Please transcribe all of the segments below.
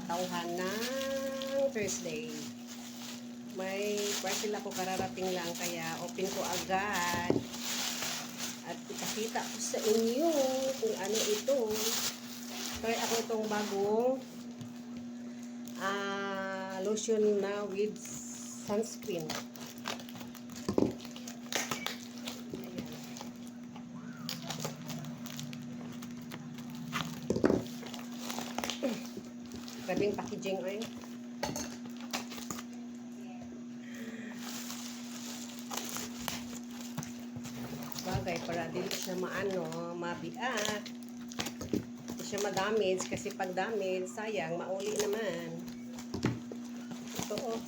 tauhan ng Thursday. May parcel ako kararating lang kaya open ko agad. At ipakita ko sa inyo kung ano ito. Try ako itong bagong lotion na with sunscreen. Grabing packaging oil. Bagay para dili siya mabiak. Hindi siya ma-damage kasi pag damage, sayang, mauli naman. Ito oh.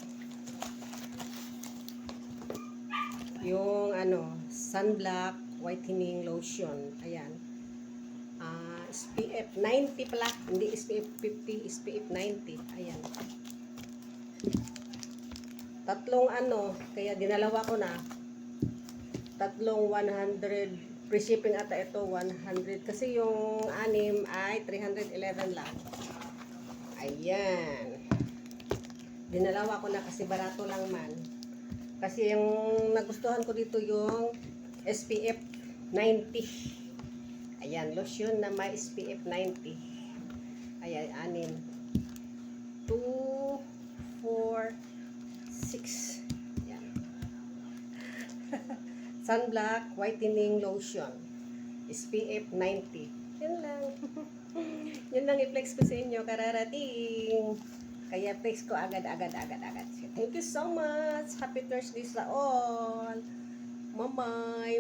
Yung sunblock whitening lotion. Ayan. SPF 90 pala, hindi SPF 50, SPF 90. Ayan. Tatlong kaya dinalawa ko na. Tatlong 100, free shipping ata ito, 100. Kasi yung 6 ay 311 lang. Ayan. Dinalawa ko na kasi barato lang man. Kasi yung nagustuhan ko dito yung SPF 90. Ayan, lotion na may SPF 90. Ayan, 6. 2, 4, 6. Ayan. Sunblock whitening lotion. SPF 90. Yan lang. Yun lang i-flex ko sa inyo. Kararating. Kaya flex ko agad. Thank you so much. Happy Thursday sa all. Bye-bye.